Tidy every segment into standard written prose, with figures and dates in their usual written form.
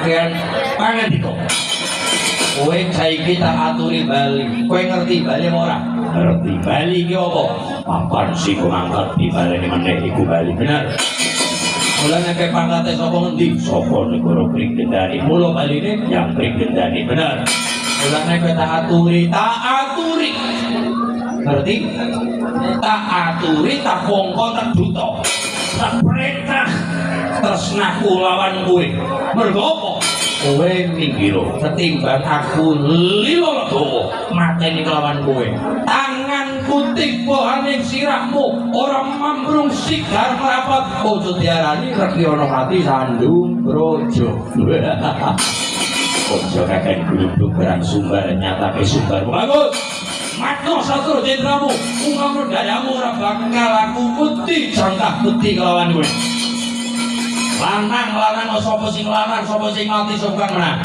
pakaian pangandika. Kowe saiki tak aturi bali. Kowe ngerti bali ora? Ngerti. Bali ki apa? Papan sing ngangkat di balene meneh iku bali. Bener. Mula nek pangkate sapa ngendi? Sapa negara Prigendani. Mula baline yang Prigendani. Bener. Mula nek tak aturi, ngerti? Tak aturi, tak bongko, tak duta, tak perintah tresnaku lawan kowe. Mergo apa? Kowe minggiro ketimbang aku lilo legowo mateni kelawan kowe. Tanganku tiba ning sirahmu, ora mambrung sigar merapat. Ojo diarani Rekyono mati sandung brojo. Ojo kakek gluduk barang sumbar nyatake sumbar bagus. Matno satru jendramu, umamu dadamu ora bakal aku putih jangkah putih kelawan kowe. Lanang sapa sing lanang, sapa sing mati sapa menang.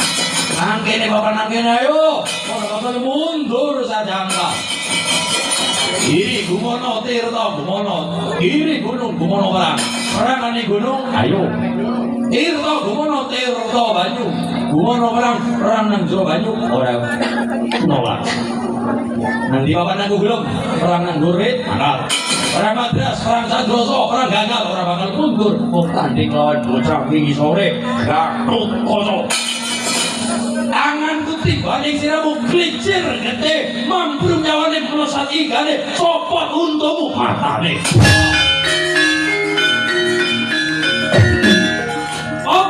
Nang kene bapak nang kene ayo, ora mundur sajangka. Iri gumono tirta gumono, iri gunung gumono perang. Perang ning gunung ayo. Tirta gumono tirta banyu. Gumono perang nang jero banyu ora nolak. Nanti bapak nang gulung, perang nang gurit, mangkal. Perang Madras, perang Sadroso, perang gagal, orang bakal mundur. Oh tanding lawan bocah wingi sore, Gatut Koso. Tanganku tiba ning siramu klicir gede, mampu nyawane melosat igane, copot untumu matane. Oh,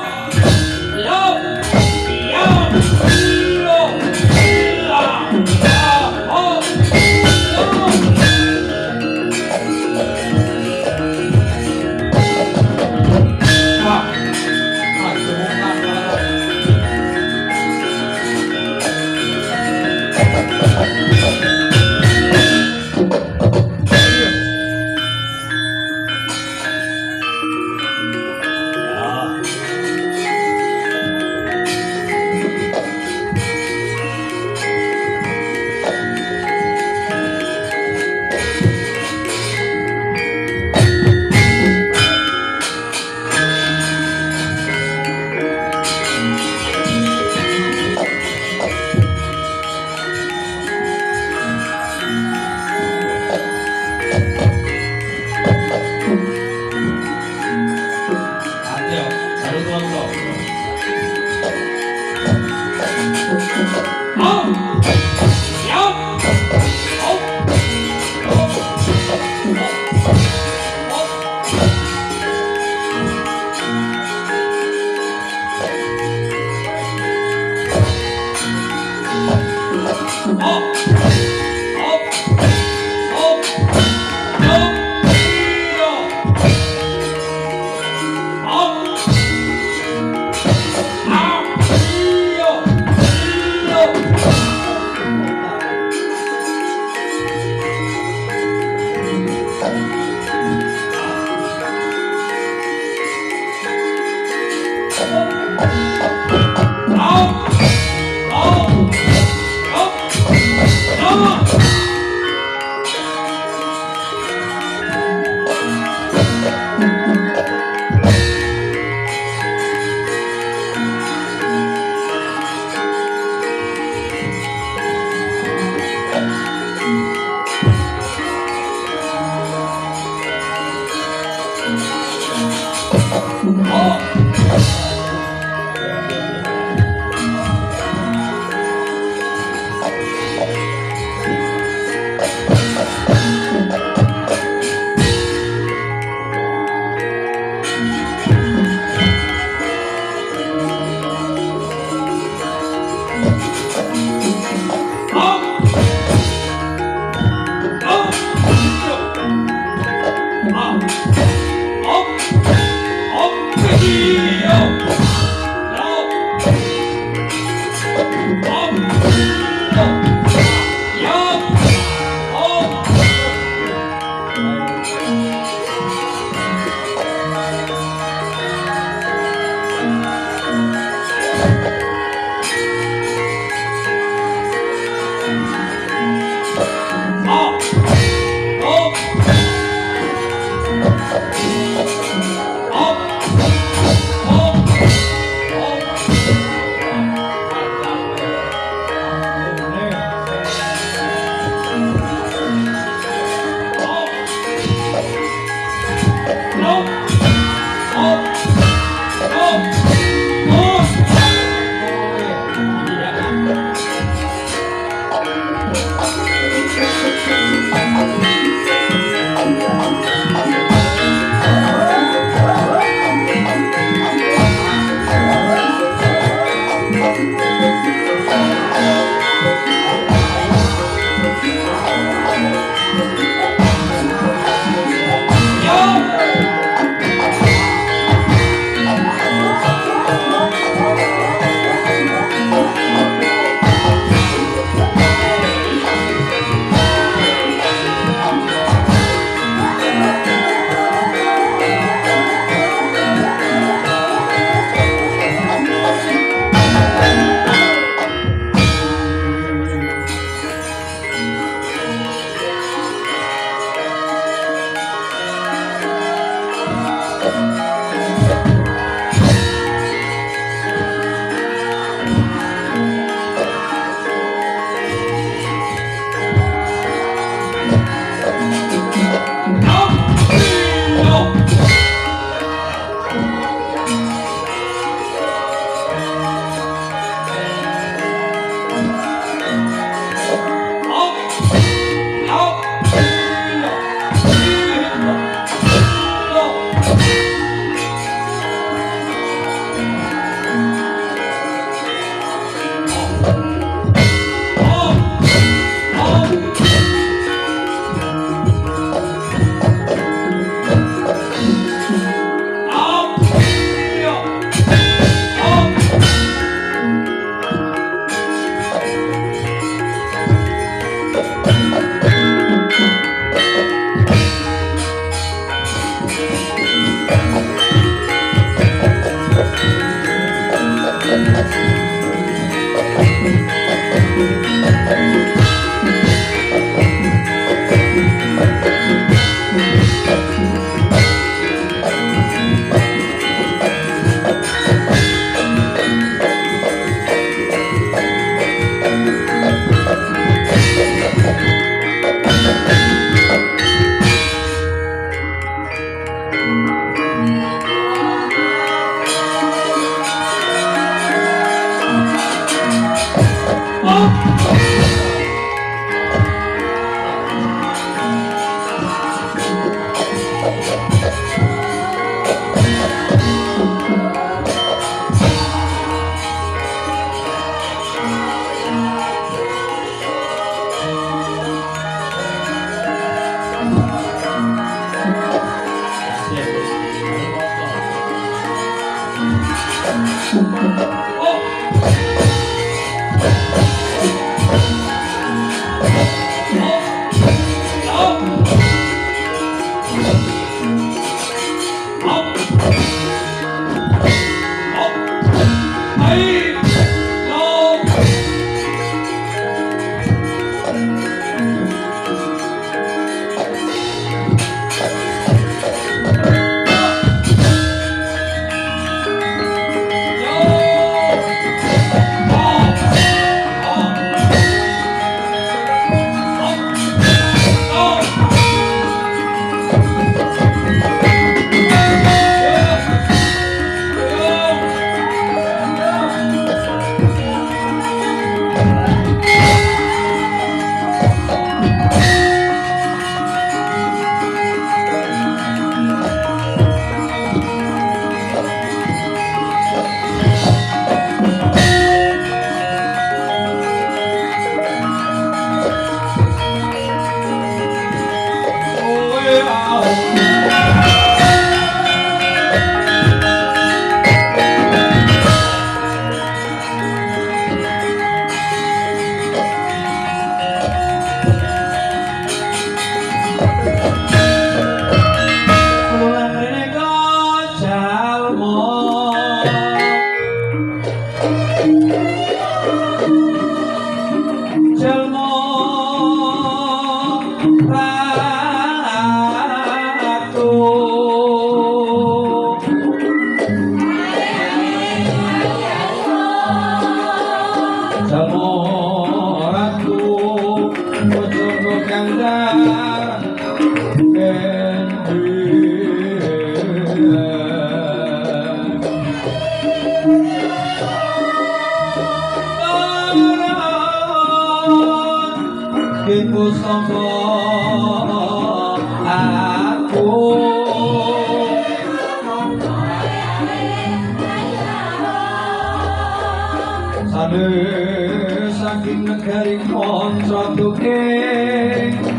Saking negari monco tuking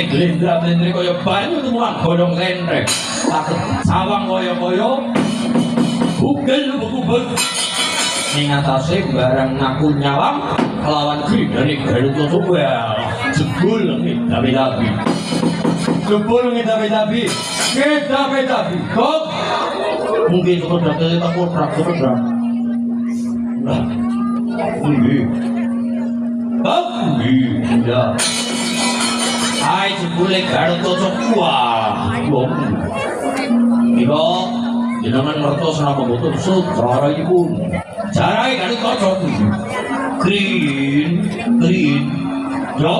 Glendra menteri kaya banyu temuan godhong sentrek sawang kaya-kaya bugel bubul ning atase barang ngaku nyawang kelawan dari Garut Tobel jebul ngedapi-dapi kok mungkin sudah kita kontrak nah ini ya Hai jebule garut cocok wah. Iko jenengan ngertos napa boten sutraipun. Jarai garut cocok. Green. Yo.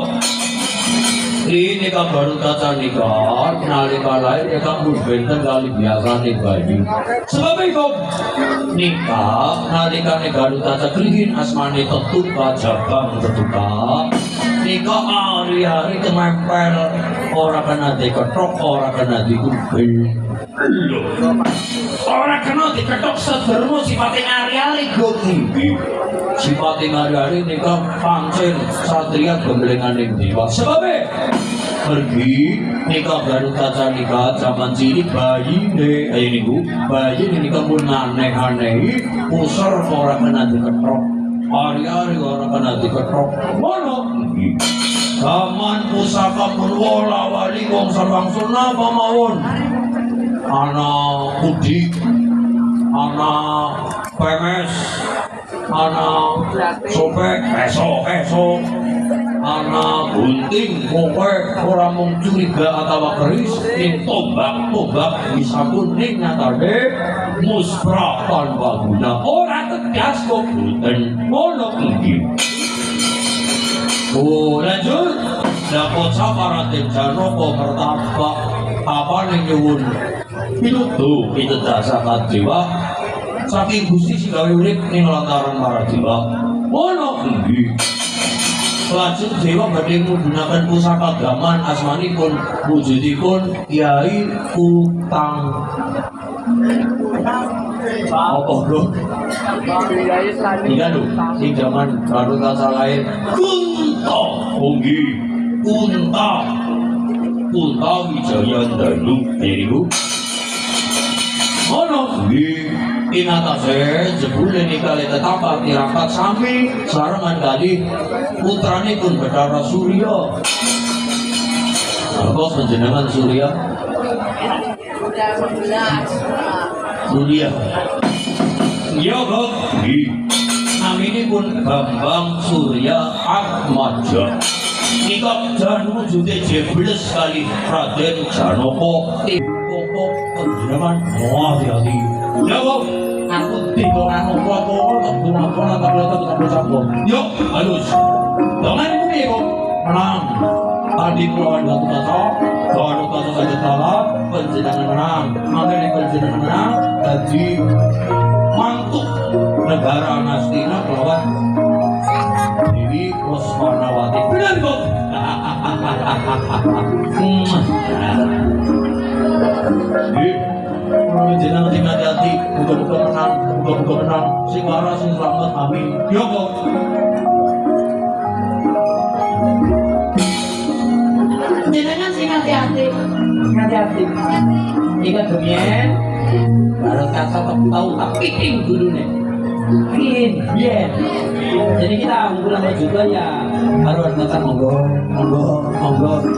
Ini kan baru kaca nikah, nalika lahir ya kan benten kali biasa nih bayi. Sebab itu nikah, nalika nikah baru kaca green asmani tetut pajabang tetuka. Nikah hari-hari kemempel, orang kena diketok, orang kena dikumpul. Orang kena diketok sedermu sifatnya hari-hari tinggi. Sifatnya hari-hari nikah pancen satria gembelengan yang dewa. Sebabnya pergi nikah baru kaca nikah zaman cilik bayi deh ini bu bayi ini nikah pun aneh-aneh usar orang kena diketok hari-hari orang kena diketok mana zaman pusaka pun wala wali wong sarwang sunah pamawon anak mudik anak pemes anak sobek esok anak gunting ngopek orang mau curiga atau keris ning tombak bisa pun ning nyatane musra tanpa guna orang tegas kok buten mono iki lanjut dapat saparatin janoko pertapa apa ning nyuwun pinutuh itu dasar jiwa saking gusti sing gawe urip ning lantaran para jiwa mono iki lanjut dewa badhe menggunakan pusaka gaman asmanipun wujudipun Kyai Utang. Apa bro? Iya lho, sing jaman baru kata lain Kunta, Onggi, Kunta Wijaya Dalu, niku. Ono inatase jebule nikale tetapa tirakat sami sarengan kali putrane pun Bathara Surya. Apa panjenengan Surya? Surya. Iya kok. Namine pun Bambang Surya Atmaja. Nikah dan wujude jebles kali Raden Janaka. Kok panjenengan hati-hati. Ya kok aku tinggolan apa-apa tak apa. Yo, halus. Dongan iku piye kok? Menang. Tadi kulawan batu kaca, kalau kaca sakit kala, panjenengan menang. Mangkene panjenengan menang dadi mantuk negara Ngastina kelawan Dewi Kuswanawati. Bener kok. Jenengan sing hati-hati, muga-muga menang, sing waras sing slamet, amin. Yo kok. Jenengan sing hati-hati. Jika demikian, baru kata tahu tak piting dulunya. Bien. Jadi kita pulang juga ya baru ada monggo.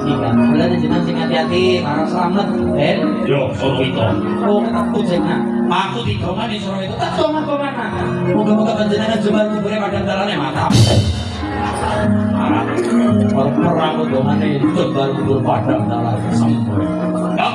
Iya. Mulai jenengan sing hati-hati, para selamat, Ben. Yo, sono itu. Oh, ketemu jenengan. Aku digongan di sore itu. Tak dongan kemana? Moga-moga panjenengan jembar kubure padang dalane mantap. Perang dongane jembar kubur padang dalan sempur. Ya.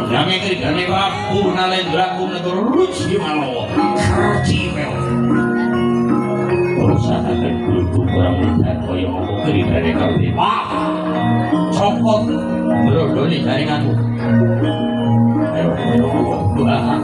Nang krigane aku nalendraku negara ruci malawa. Ruci mel. Urusan akan guru kurang lihat kaya apa krigane kabeh. Wah. Cokot brodone jaringanku. Ayo. Wah.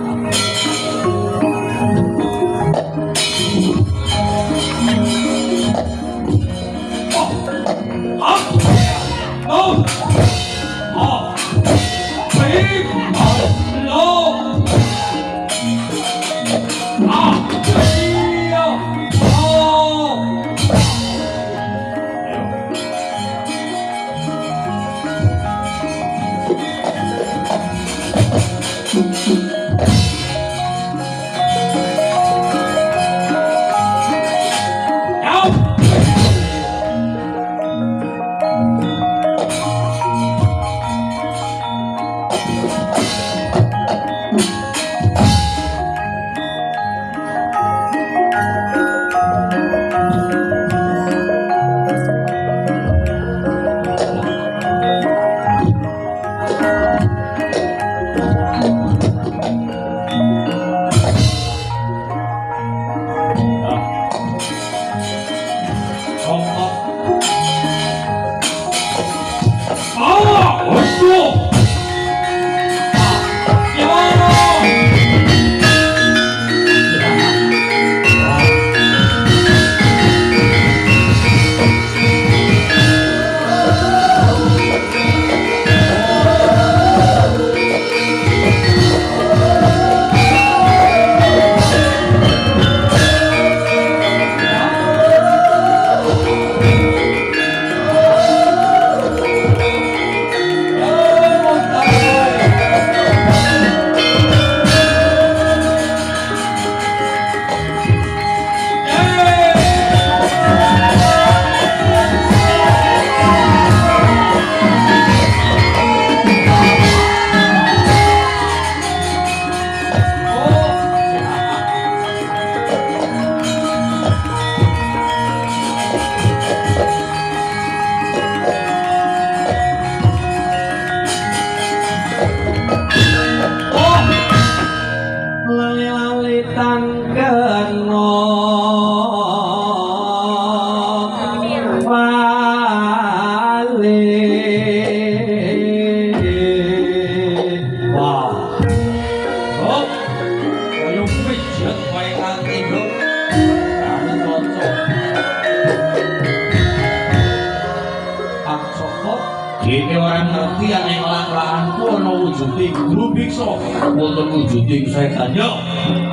Dene orang ngerti nek lan-lanku ana wujude guru biksa wonten wujuding setan yo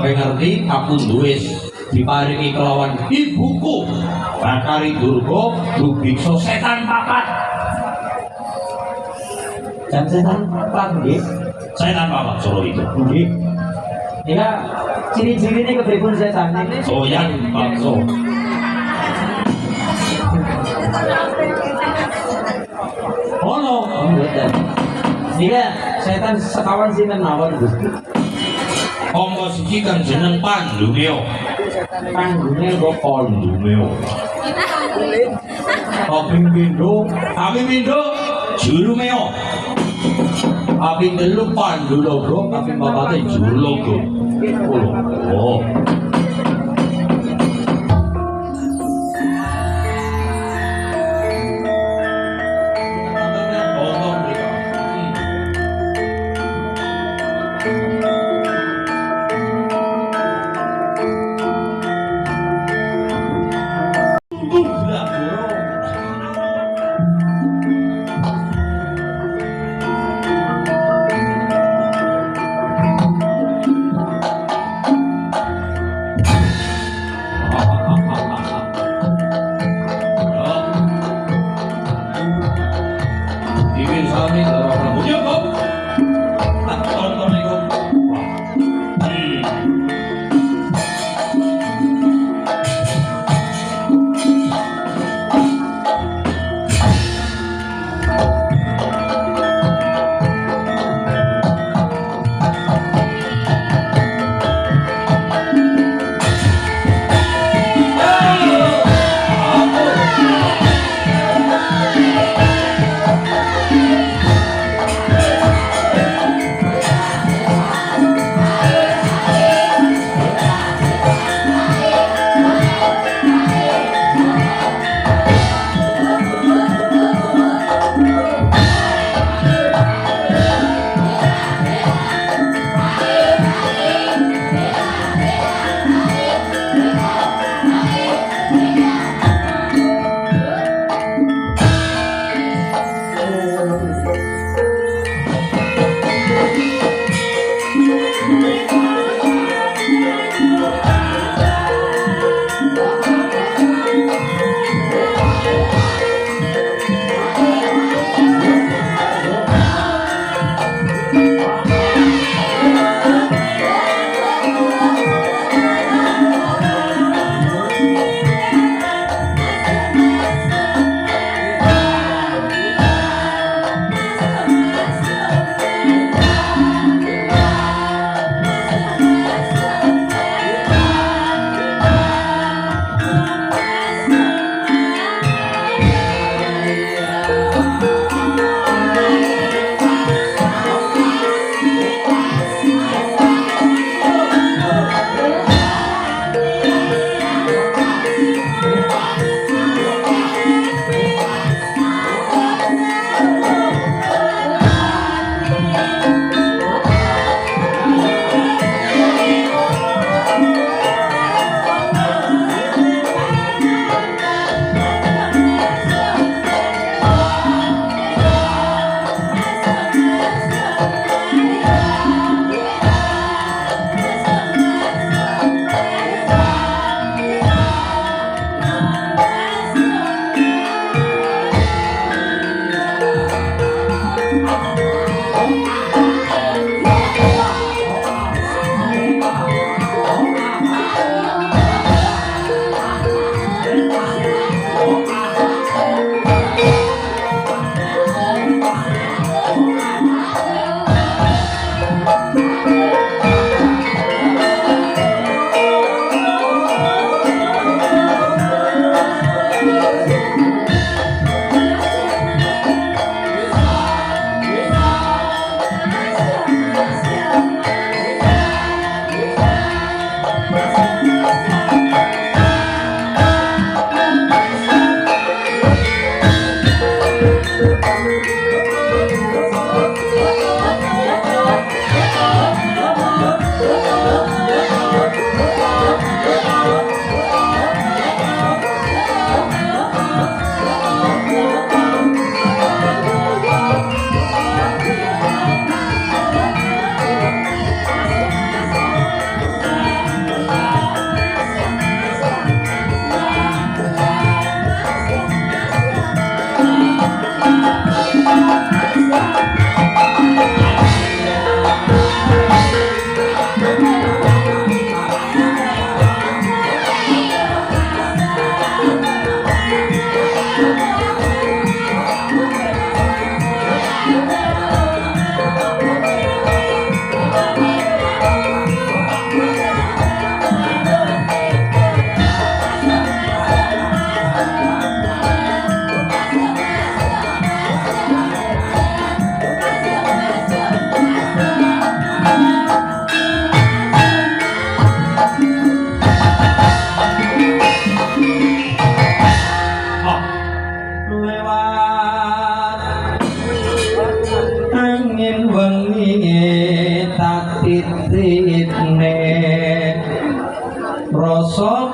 kowe ngerti aku duwe diparingi kelawan ibuku Bakari Durga guru biksa setan papat dan setan papat nggih setan papat solo itu nggih ya ciri-cirine kepripun setan niki soyan bakso ono mboten. Iya, setan sekawan sinten mawon Gusti. Angka siji kan jeneng Pandumeo. Pandumeo kok Pandumeo. Kaping pindho Jurumeo. Kaping telu Pandulogo, kaping papate Jurulogo. Oh.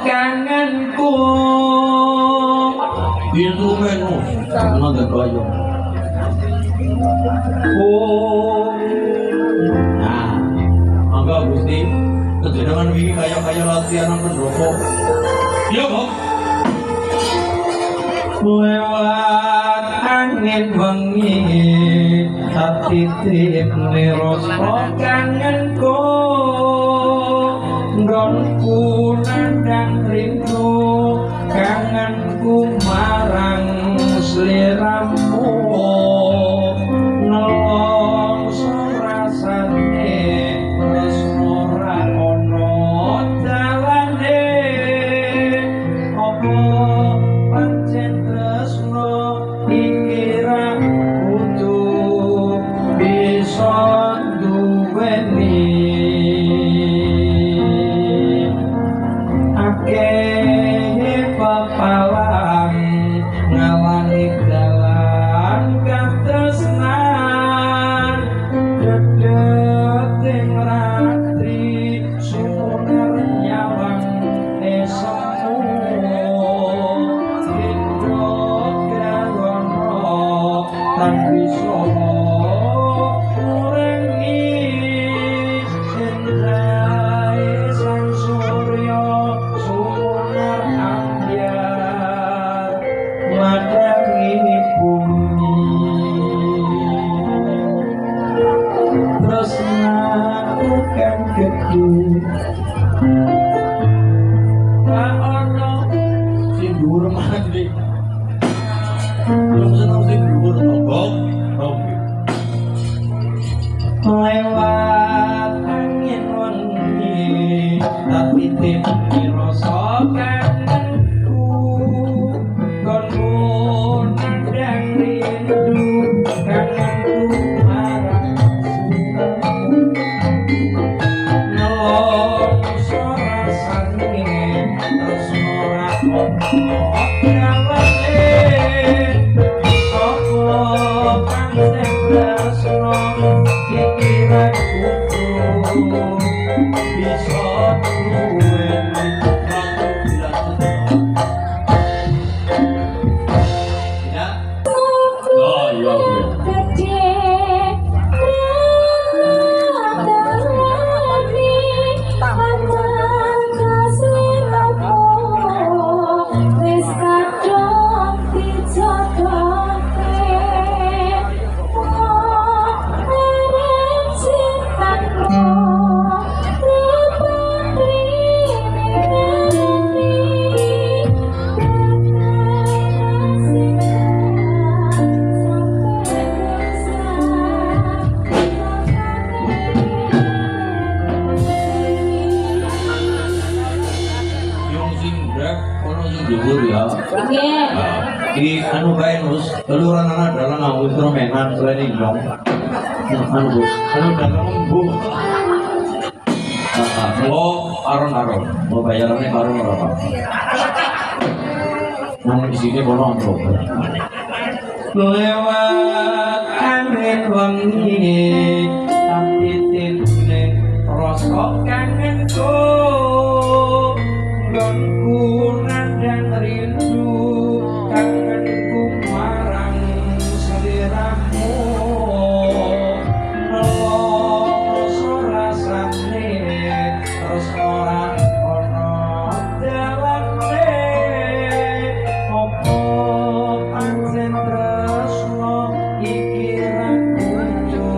kangenku Itu menu nonton koyo. Nah, mangga Gusti, kejenengan wingi kaya latihan nang pendopo. Iya, Kok. lewat angin wengi tatitip nirasa kangenku nggonku nandang rindu kangenku marang sliramu nelongso rasane tresno ra ono dalane apa pancen tresno iki ra kudu bisa duweni akeh papalang ngalangi dalan katresnan dedeting ratri sumunar nyawang esokmu hidup gagono tan bisa ngurangi indrai sang surya sumunar ambyar madangi bumi tresnaku kan gedhe tak ono Sing dhuwur mati. Belum seneng sing dhuwur to, Kok. lewat angin wengi tapi tipe rasa kangenku konmu nandang rindu kangenku marang suramu nelongso rasane tresno ra ono dalane apa pancen tresno iki ra kudu bisa duweni Ya. Oh, iya, iya. Yung sing brek, ono sing dhuwur ya. Di anu kae Nus, teluran anak dalang nganggo instrumenan selain indong. Anu Bu, anu dalang Bu. Lo aron-aron, mau bayarannya aron berapa? Nang di sini kono antro. lewat angin wengi tapi titine rasa kangenku nggonku nandang rindu kangenku marang sliramu nelongso rasane tresno ra ono dalane opo pancen tresno iki ra kudu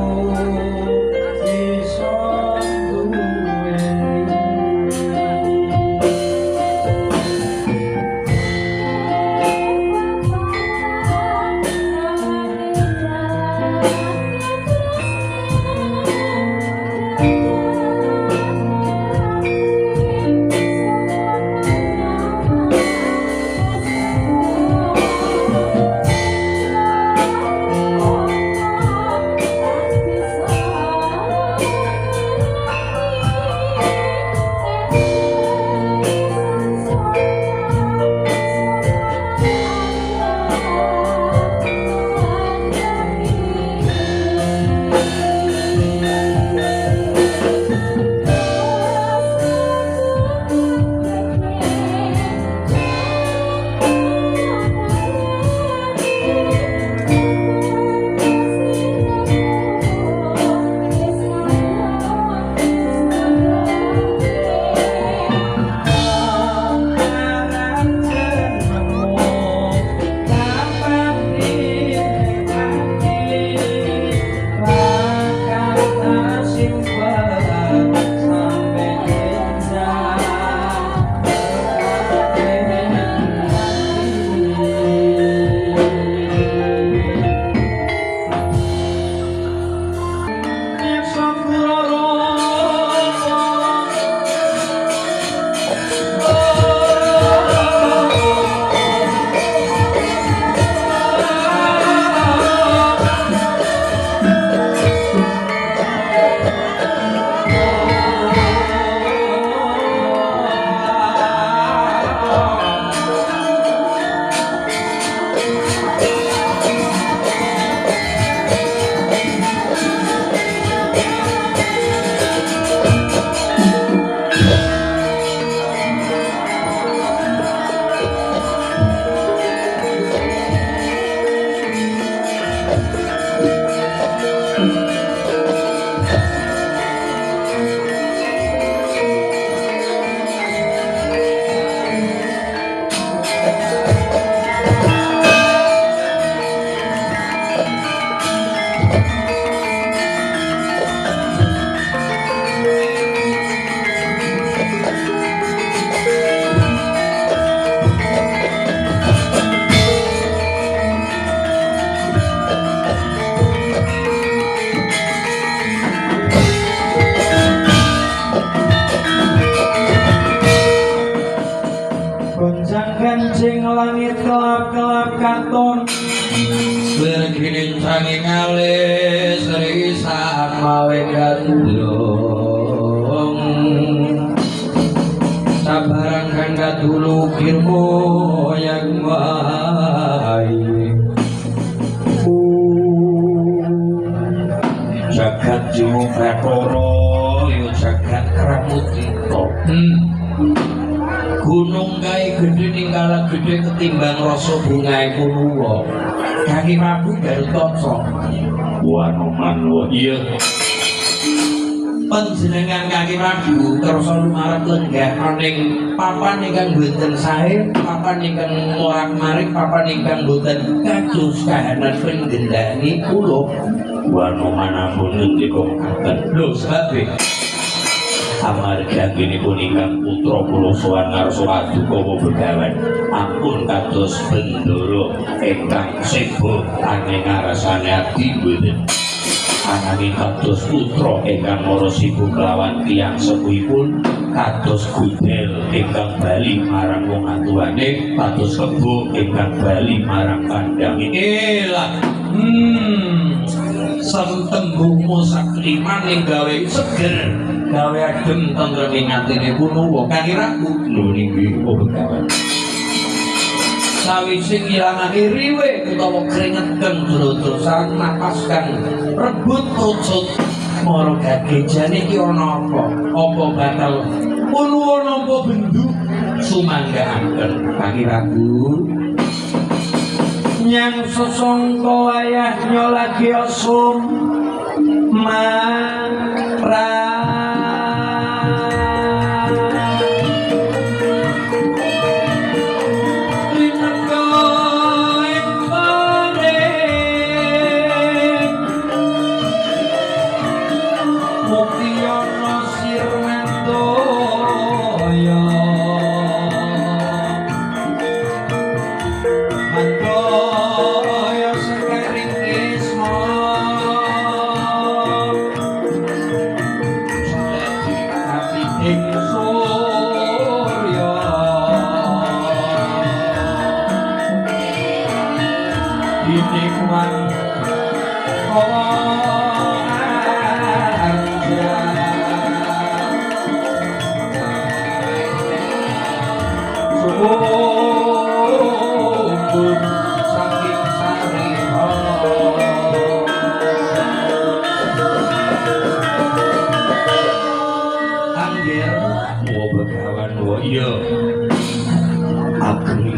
Gonjang kancing langit kelap-kelap katon Berginin sangi ngalis risak mawe gandrung Sabarang kangga dulu kirmo yang baik Jagat jimu pratoro yo jagat kramutito Gunung kae gede ninggala gede ketimbang rasa bungae Kuluwa Kaki Prabu Garutotso Wanoman wa iya Panjenengan Kaki Prabu kersa lumarat lenggah ning papan ingkang boten sae papan ingkang morak-marik papan ingkang boten kados kahanan penggendani kula Wanoman ampun ngendika ngaten lho sabe amarga ginipun ingkang putra kula sowan ngarsa paduka begawan ampun kados bendoro ingkang sibuk angin ngarasane ati boten ananging kados putra ingkang mara sibuk lawan tiyang sepuhipun kados gudel ingkang bali marang wong atuwane kados kebo ingkang bali marang kandange elah Sentembungmu sakliman yang gawe seger gawe adem tentrem ing atine Kuluwa Kaki Prabu lho niki begawan sawise ngilangake riwe utawa keringet kang jero-jerosan napas kang rebut rucut mara gagejane iki ana apa bakal Kuluwa nampa bendu sumanggaaken Kaki Prabu Nyang sesongko ayahnya lagi osum marah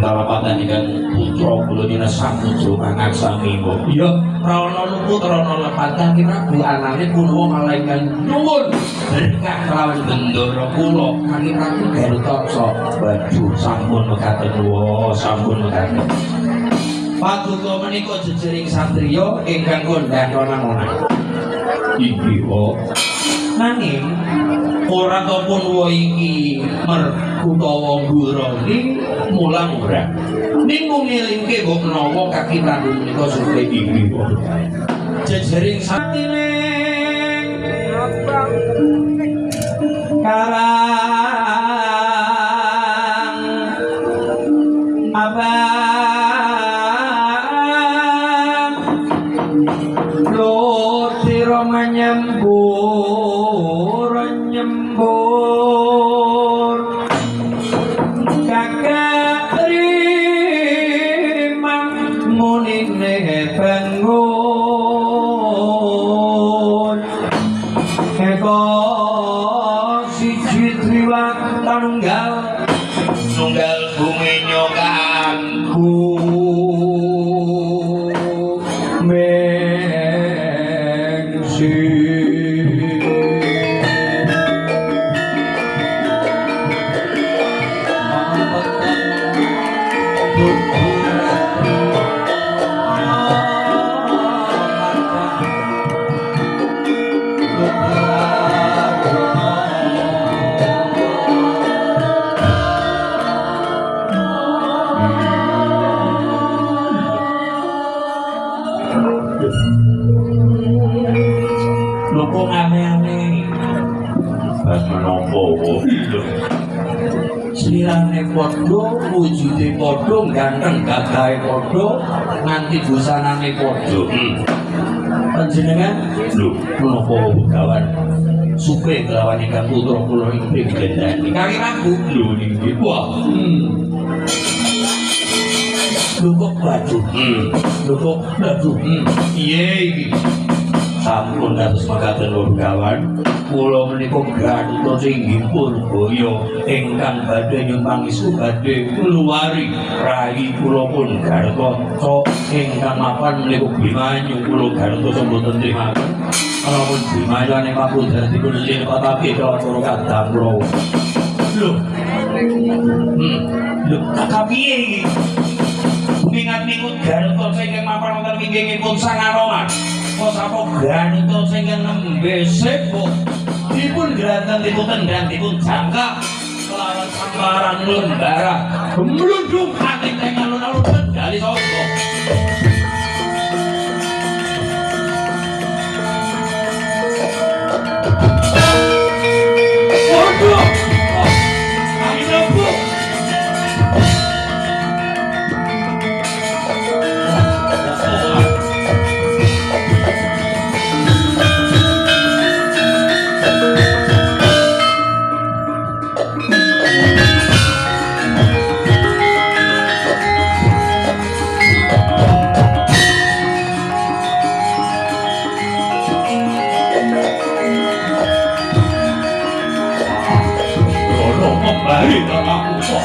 Kalapatan ikan putra kula dina samudra mangan saminggo ya prana luput rana lepatan kira bu anane Kuluwa malaikat nuwun berkah lawan bendoro kula Kaki Prabu Garutotso waduh sampun mekaten wa sampun mekaten paduka menika jejering satriya ingkang kondhang ana iki nanging ora ataupun wa iki utawa ngguroni mulang ora ning ngilingke mbok menawa Kaki Prabu menika suwe iki jejering satine karang abang lo sira menyembur kakak rimang munine bangun eko siji triwak tunggal bumi nyokanku padha, wujude padha, ganteng gagahe padha, nganti busanane padha. Panjenengan Lho, menapa Begawan? Supe kelawan ingkang putra kula inggih glendani. Kaki aku lho niki. Wah. lho kok baju. Lho kok baju. Piye iki? Sampun dados makaten Lur Begawan. Kula menika Garuda Singgih Purbaya ingkang badhe nyumbangis badhe ngluwari rayi kula pun Gartoca ingkang mapan menika Bimanyu kula Gartoca boten trimaken. Alapun Bimanyu ane kapundhar dipun linepatake kawula kadang kula. Lho. Lho kakak piye iki? Mingat-mingut Gartoca ingkang mapan wonten inggihipun Sang Anoman. Kok sapa Garuda sing nembe sepo dipun gerakan dipun tendang dipun jangka kelawan sambaran lembara gembludung ati teng alun-alun kendali sapa waduh ayo Bu Baik, aku kok.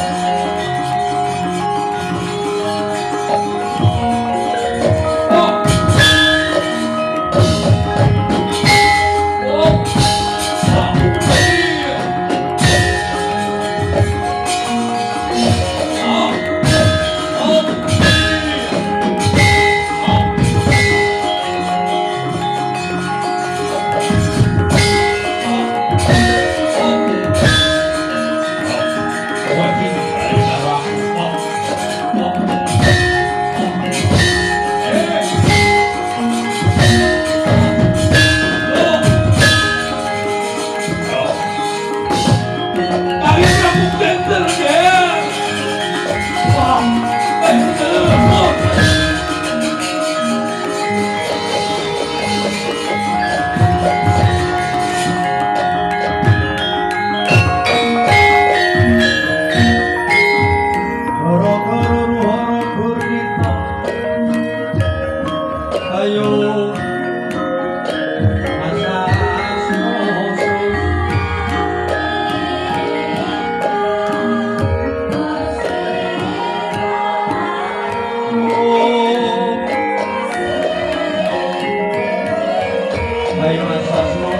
Ayo mas